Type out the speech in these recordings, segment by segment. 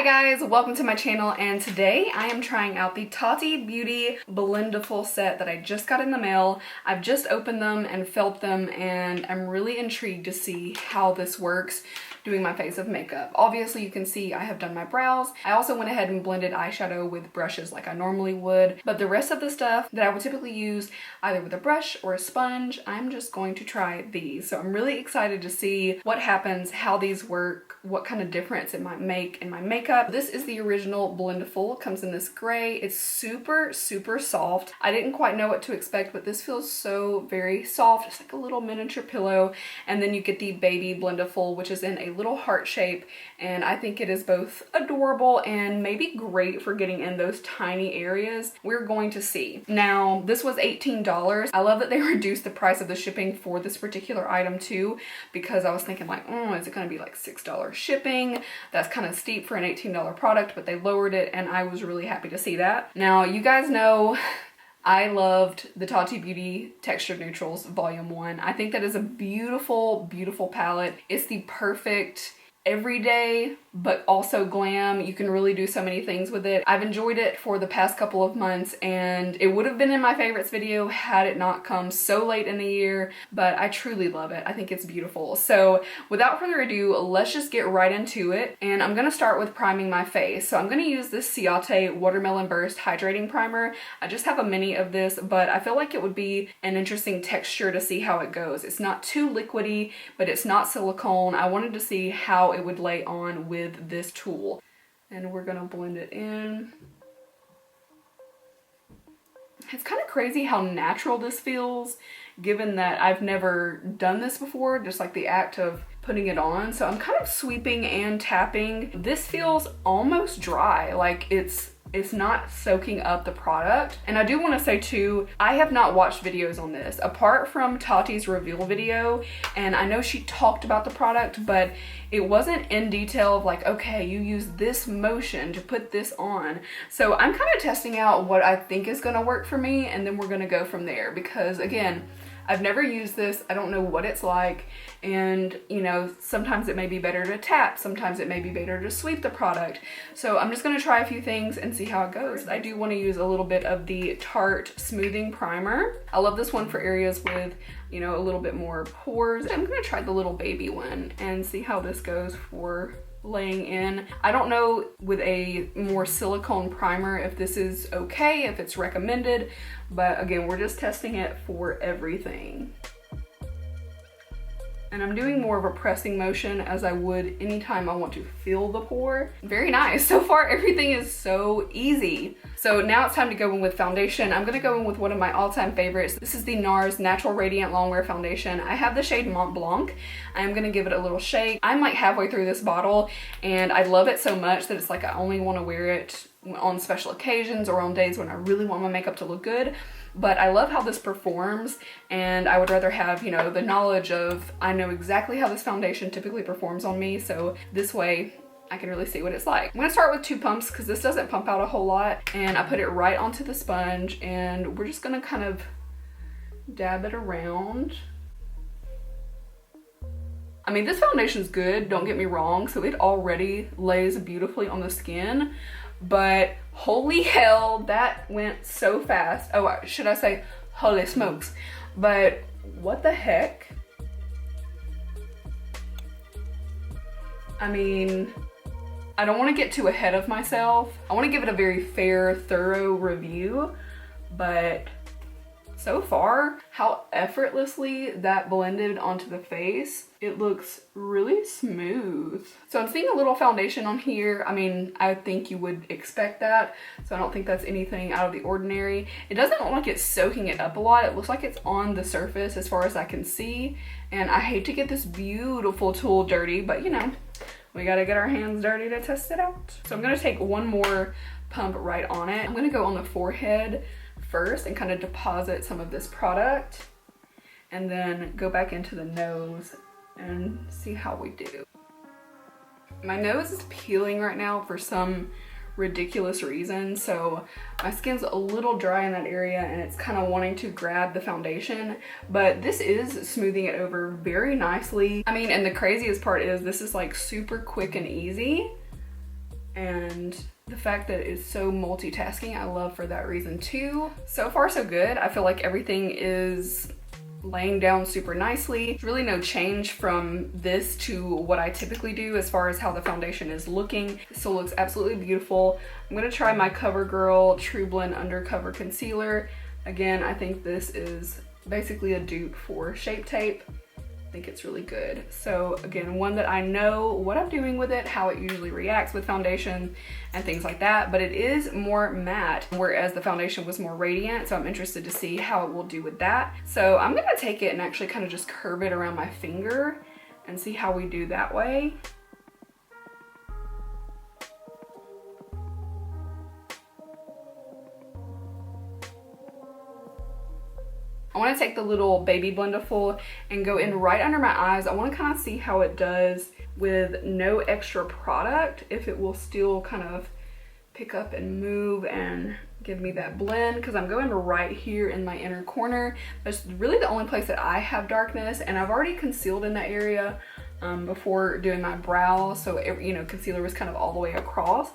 Hi guys, welcome to my channel, and today I am trying out the Tati Beauty BLENDIFUL set that I just got in the mail. I've just opened them and felt them, and I'm really intrigued to see how this works doing my face of makeup. Obviously you can see I have done my brows. I also went ahead and blended eyeshadow with brushes like I normally would, but the rest of the stuff that I would typically use either with a brush or a sponge, I'm just going to try these. So I'm really excited to see what happens, how these work, what kind of difference it might make in my makeup. This is the original BLENDIFUL. It comes in this gray. It's super soft. I didn't quite know what to expect, but this feels so very soft. It's like a little miniature pillow. And then you get the baby BLENDIFUL, which is in a little heart shape, and I think it is both adorable and maybe great for getting in those tiny areas. We're going to see. Now, this was $18. I love that they reduced the price of the shipping for this particular item too, because I was thinking like, is it going to be like $6 shipping? That's kind of steep for an $18 product, but they lowered it, and I was really happy to see that. Now, you guys know I loved the Tati Beauty Texture Neutrals Volume 1. I think that is a beautiful palette. It's the perfect everyday but also glam. You can really do so many things with it. I've enjoyed it for the past couple of months, and it would have been in my favorites video had it not come so late in the year, but I truly love it. I think it's beautiful. So without further ado, let's just get right into it, and I'm gonna start with priming my face. So I'm gonna use this Ciate Watermelon Burst Hydrating Primer. I just have a mini of this, but I feel like it would be an interesting texture to see how it goes. It's not too liquidy, but it's not silicone. I wanted to see how it would lay on with this tool, and we're gonna blend it in. It's kind of crazy how natural this feels, given that I've never done this before, just like the act of putting it on. So I'm kind of sweeping and tapping. This feels almost dry, like it's not soaking up the product. And I do want to say too, I have not watched videos on this apart from Tati's reveal video, and I know she talked about the product, but it wasn't in detail of like, okay, you use this motion to put this on. So I'm kind of testing out what I think is going to work for me, and then we're going to go from there, because again, I've never used this. I don't know what it's like. And you know, sometimes it may be better to tap, sometimes it may be better to sweep the product. So I'm just gonna try a few things and see how it goes. I do wanna use a little bit of the Tarte Smoothing Primer. I love this one for areas with, you know, a little bit more pores. I'm gonna try the little baby one and see how this goes for laying in. I don't know with a more silicone primer if this is okay, if it's recommended, but again, we're just testing it for everything. And I'm doing more of a pressing motion as I would anytime I want to feel the pore. Very nice. So far, everything is so easy. So now it's time to go in with foundation. I'm gonna go in with one of my all-time favorites. This is the NARS Natural Radiant Longwear Foundation. I have the shade Mont Blanc. I am gonna give it a little shake. I'm like halfway through this bottle, and I love it so much that it's like I only wanna wear it on special occasions or on days when I really want my makeup to look good. But I love how this performs, and I would rather have, you know, the knowledge of I know exactly how this foundation typically performs on me, so this way I can really see what it's like. I'm gonna start with 2 pumps because this doesn't pump out a whole lot, and I put it right onto the sponge, and we're just gonna kind of dab it around. I mean, this foundation's good, don't get me wrong, so it already lays beautifully on the skin, but holy hell, that went so fast. Oh, should I say holy smokes? But what the heck? I mean, I don't want to get too ahead of myself. I want to give it a very fair, thorough review, but so far, how effortlessly that blended onto the face, it looks really smooth. So I'm seeing a little foundation on here. I mean, I think you would expect that, so I don't think that's anything out of the ordinary. It doesn't look like it's soaking it up a lot. It looks like it's on the surface as far as I can see, and I hate to get this beautiful tool dirty, but you know, we gotta get our hands dirty to test it out. So I'm gonna take one more pump right on it. I'm gonna go on the forehead first and kind of deposit some of this product, and then go back into the nose and see how we do. My nose is peeling right now for some ridiculous reason, so my skin's a little dry in that area, and it's kind of wanting to grab the foundation, but this is smoothing it over very nicely. I mean, and the craziest part is this is like super quick and easy. and the fact that it's so multitasking, I love for that reason too. So far so good. I feel like everything is laying down super nicely. There's really no change from this to what I typically do as far as how the foundation is looking. It still looks absolutely beautiful. I'm gonna try my CoverGirl True Blend Undercover Concealer. Again, I think this is basically a dupe for Shape Tape. I think it's really good. So again, one that I know what I'm doing with it, how it usually reacts with foundation and things like that, but it is more matte, whereas the foundation was more radiant. So I'm interested to see how it will do with that. So I'm gonna take it and actually kind of just curve it around my finger and see how we do that way. I want to take the little baby Blendiful and go in right under my eyes. I want to kind of see how it does with no extra product, if it will still kind of pick up and move and give me that blend, because I'm going right here in my inner corner. That's really the only place that I have darkness, and I've already concealed in that area before doing my brow, so you know, concealer was kind of all the way across.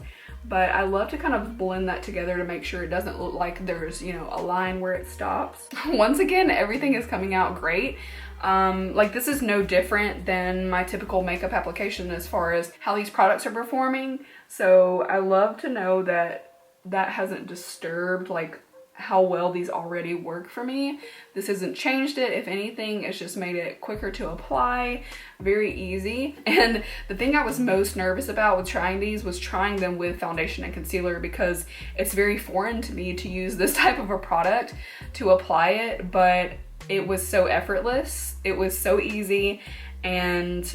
But I love to kind of blend that together to make sure it doesn't look like there's, you know, a line where it stops. Once again, everything is coming out great. Like, this is no different than my typical makeup application as far as how these products are performing. So I love to know that that hasn't disturbed like how well these already work for me. This hasn't changed it. If anything, it's just made it quicker to apply, very easy. And the thing I was most nervous about with trying these was trying them with foundation and concealer, because it's very foreign to me to use this type of a product to apply it, but it was so effortless. It was so easy, and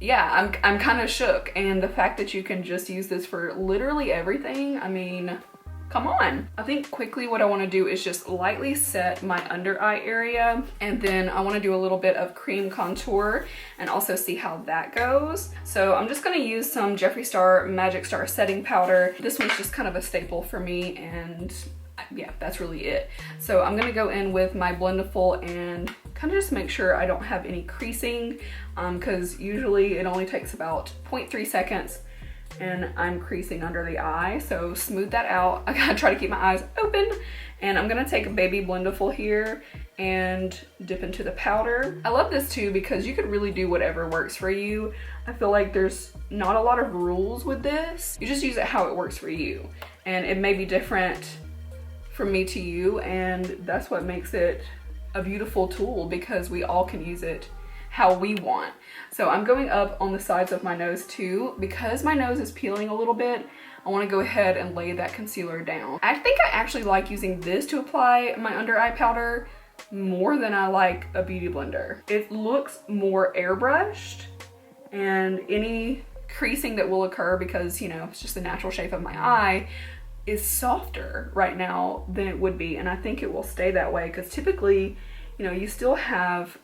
yeah, I'm kind of shook. And the fact that you can just use this for literally everything, I mean, come on. I think quickly what I want to do is just lightly set my under eye area, and then I want to do a little bit of cream contour and also see how that goes. So I'm just going to use some Jeffree Star Magic Star setting powder. This one's just kind of a staple for me, and yeah, that's really it. So I'm going to go in with my Blendiful and kind of just make sure I don't have any creasing, because usually it only takes about 0.3 seconds and I'm creasing under the eye, so smooth that out. I gotta try to keep my eyes open, and I'm gonna take a baby Blendiful here and dip into the powder. I love this too because you could really do whatever works for you. I feel like there's not a lot of rules with this. You just use it how it works for you, and it may be different from me to you, and that's what makes it a beautiful tool, because we all can use it how we want. So I'm going up on the sides of my nose too. Because my nose is peeling a little bit, I want to go ahead and lay that concealer down. I think I actually like using this to apply my under eye powder more than I like a beauty blender. It looks more airbrushed, and any creasing that will occur, because you know, it's just the natural shape of my eye, is softer right now than it would be. And I think it will stay that way, because typically, you know, you still have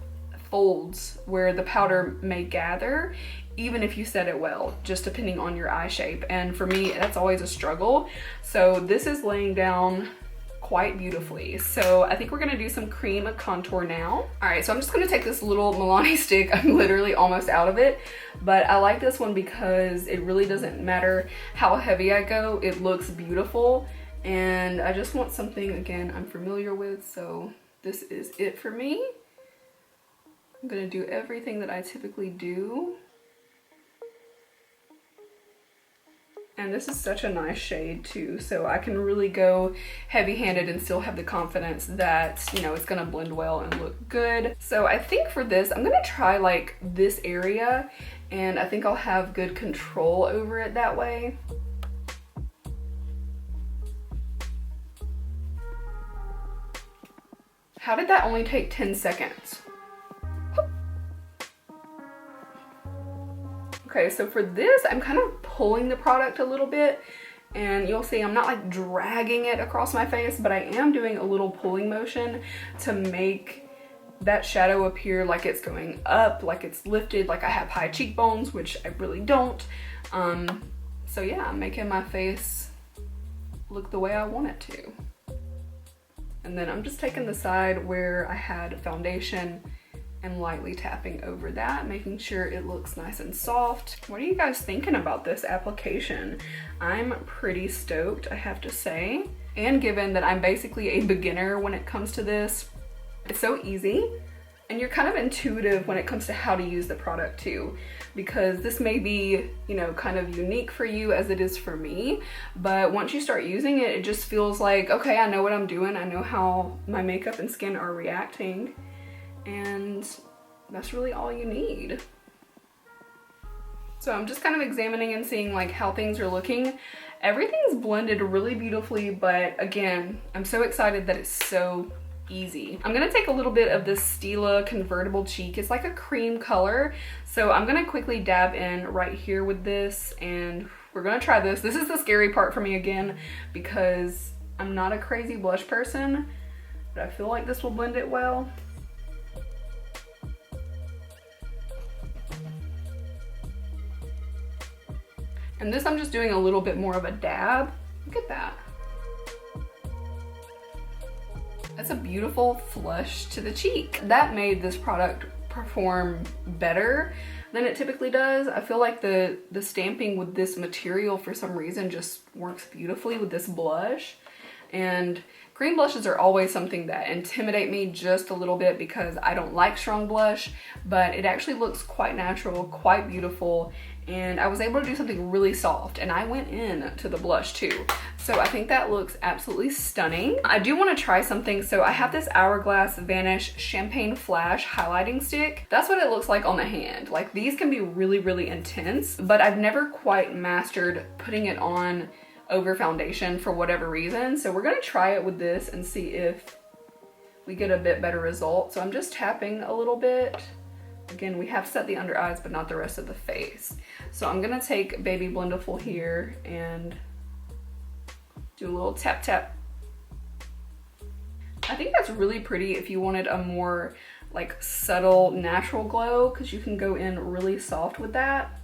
folds where the powder may gather, even if you set it well, just depending on your eye shape. And for me, that's always a struggle. So this is laying down quite beautifully. So I think we're gonna do some cream contour now. All right, so I'm just gonna take this little Milani stick. I'm literally almost out of it, but I like this one because it really doesn't matter how heavy I go, it looks beautiful. And I just want something, again, I'm familiar with, so this is it for me. I'm gonna do everything that I typically do. And this is such a nice shade too, so I can really go heavy-handed and still have the confidence that, you know, it's gonna blend well and look good. So I think for this, I'm gonna try like this area, and I think I'll have good control over it that way. How did that only take 10 seconds? Okay, so for this, I'm kind of pulling the product a little bit, and you'll see I'm not like dragging it across my face, but I am doing a little pulling motion to make that shadow appear like it's going up, like it's lifted, like I have high cheekbones, which I really don't. So yeah, I'm making my face look the way I want it to. And then I'm just taking the side where I had foundation and lightly tapping over that, making sure it looks nice and soft. What are you guys thinking about this application? I'm pretty stoked, I have to say. And given that I'm basically a beginner when it comes to this, it's so easy. And you're kind of intuitive when it comes to how to use the product too, because this may be, you know, kind of unique for you as it is for me, but once you start using it, it just feels like, okay, I know what I'm doing. I know how my makeup and skin are reacting, and that's really all you need. So I'm just kind of examining and seeing like how things are looking. Everything's blended really beautifully, but again, I'm so excited that it's so easy. I'm gonna take a little bit of this Stila Convertible Cheek. It's like a cream color. So I'm gonna quickly dab in right here with this, and we're gonna try this. This is the scary part for me again, because I'm not a crazy blush person, but I feel like this will blend it well. And this I'm just doing a little bit more of a dab. Look at that. That's a beautiful flush to the cheek. That made this product perform better than it typically does. I feel like the stamping with this material for some reason just works beautifully with this blush. And cream blushes are always something that intimidate me just a little bit because I don't like strong blush, but it actually looks quite natural, quite beautiful, and I was able to do something really soft, and I went in to the blush too. So I think that looks absolutely stunning. I do want to try something. So I have this Hourglass Vanish Champagne Flash highlighting stick. That's what it looks like on the hand. Like, these can be really, really intense, but I've never quite mastered putting it on over foundation for whatever reason. So we're gonna try it with this and see if we get a bit better result. So I'm just tapping a little bit. Again, we have set the under eyes, but not the rest of the face. So I'm gonna take Baby Blendiful here and do a little tap tap. I think that's really pretty if you wanted a more like subtle natural glow, because you can go in really soft with that.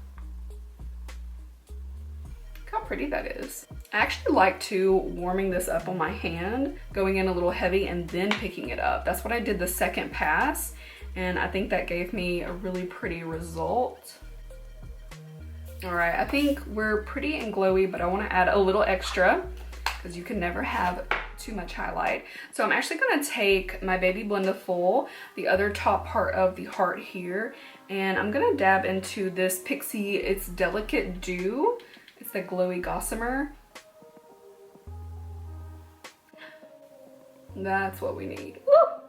Look how pretty that is. I actually like to warming this up on my hand, going in a little heavy and then picking it up. That's what I did the second pass, and I think that gave me a really pretty result. All right, I think we're pretty and glowy, but I want to add a little extra because you can never have too much highlight. So I'm actually gonna take my Baby Blendiful, the other top part of the heart here, and I'm gonna dab into this Pixie It's Delicate Dew. It's the glowy gossamer. That's what we need. Woo!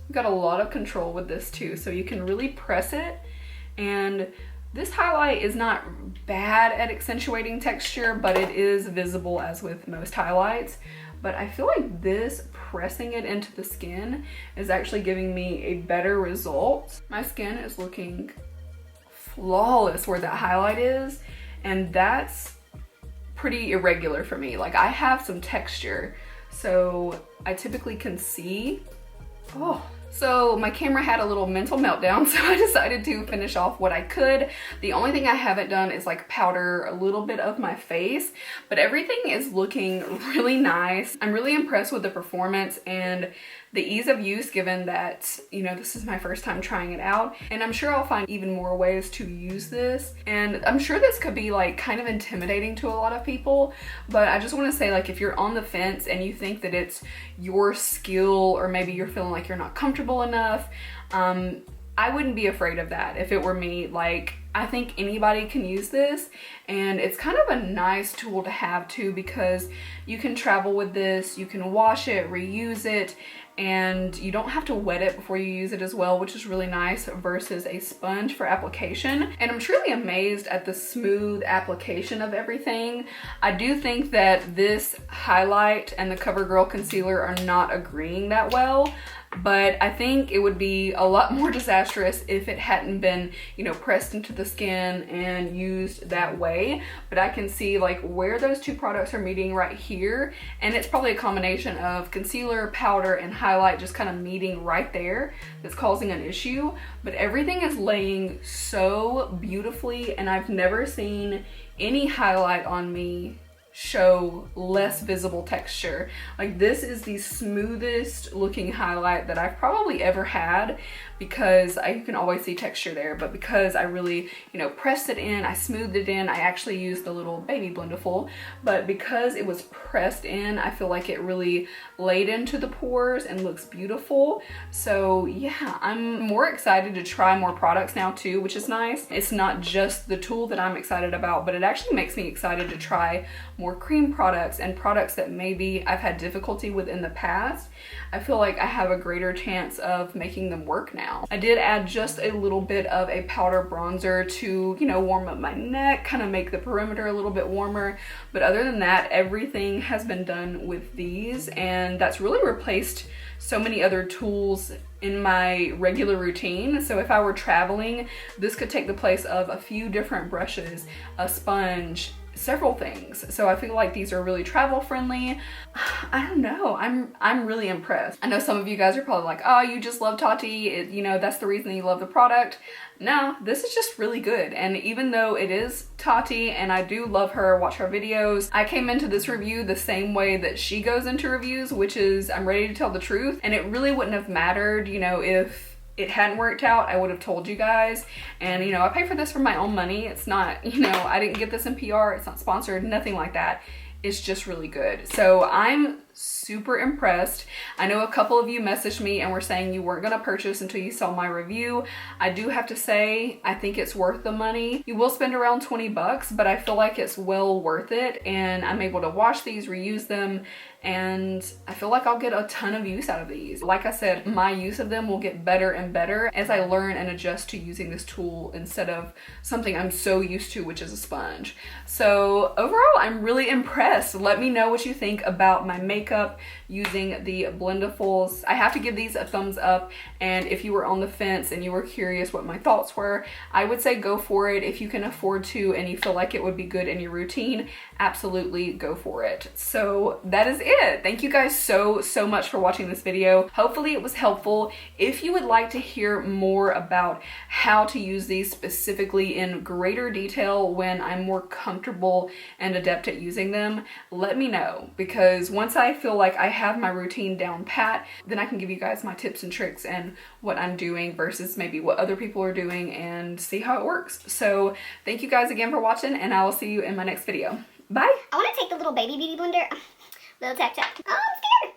We've got a lot of control with this too, so you can really press it, and this highlight is not bad at accentuating texture, but it is visible as with most highlights. But I feel like this, pressing it into the skin, is actually giving me a better result. My skin is looking flawless where that highlight is, and that's pretty irregular for me. Like, I have some texture, so I typically can see. Oh. So my camera had a little mental meltdown, so I decided to finish off what I could. The only thing I haven't done is like powder a little bit of my face, but everything is looking really nice. I'm really impressed with the performance and the ease of use, given that, you know, this is my first time trying it out, and I'm sure I'll find even more ways to use this. And I'm sure this could be like kind of intimidating to a lot of people, but I just want to say, like, if you're on the fence and you think that it's your skill, or maybe you're feeling like you're not comfortable enough, I wouldn't be afraid of that if it were me. Like, I think anybody can use this, and it's kind of a nice tool to have too, because you can travel with this, you can wash it, reuse it, and you don't have to wet it before you use it as well, which is really nice versus a sponge for application. And I'm truly amazed at the smooth application of everything. I do think that this highlight and the CoverGirl concealer are not agreeing that well, but I think it would be a lot more disastrous if it hadn't been, you know, pressed into the skin and used that way. But I can see like where those two products are meeting right here, and it's probably a combination of concealer, powder, and highlight just kind of meeting right there that's causing an issue. But everything is laying so beautifully, and I've never seen any highlight on me show less visible texture. Like, this is the smoothest looking highlight that I've probably ever had, because you can always see texture there, but because I really, you know, pressed it in, I smoothed it in. I actually used the little baby Blendiful, but because it was pressed in, I feel like it really laid into the pores and looks beautiful. So yeah, I'm more excited to try more products now too, which is nice. It's not just the tool that I'm excited about, but it actually makes me excited to try more cream products and products that maybe I've had difficulty with in the past. I feel like I have a greater chance of making them work now. I did add just a little bit of a powder bronzer to, you know, warm up my neck, kind of make the perimeter a little bit warmer. But other than that, everything has been done with these, and that's really replaced so many other tools in my regular routine. So if I were traveling, this could take the place of a few different brushes, a sponge, several things. So I feel like these are really travel friendly. I don't know, I'm really impressed. I know some of you guys are probably like, oh, you just love Tati, you know, that's the reason you love the product. No, this is just really good. And even though it is Tati and I do love her, watch her videos, I came into this review the same way that she goes into reviews, which is I'm ready to tell the truth. And it really wouldn't have mattered, you know, if it hadn't worked out, I would have told you guys. And you know, I pay for this for my own money. It's not, you know, I didn't get this in PR, it's not sponsored, nothing like that. It's just really good. So I'm super impressed. I know a couple of you messaged me and were saying you weren't gonna purchase until you saw my review. I do have to say, I think it's worth the money. You will spend around 20 bucks, but I feel like it's well worth it. And I'm able to wash these, reuse them, and I feel like I'll get a ton of use out of these. Like I said, my use of them will get better and better as I learn and adjust to using this tool instead of something I'm so used to, which is a sponge. So overall, I'm really impressed. Let me know what you think about my makeup using the Blendifuls. I have to give these a thumbs up, and if you were on the fence and you were curious what my thoughts were, I would say go for it. If you can afford to and you feel like it would be good in your routine, absolutely go for it. So that is it. Thank you guys so much for watching this video. Hopefully it was helpful. If you would like to hear more about how to use these specifically in greater detail when I'm more comfortable and adept at using them, let me know, because once I feel like I have my routine down pat, then I can give you guys my tips and tricks and what I'm doing versus maybe what other people are doing and see how it works. So thank you guys again for watching, and I will see you in my next video. Bye. I want to take the little baby beauty blender. Little tap tap. Oh, I'm scared.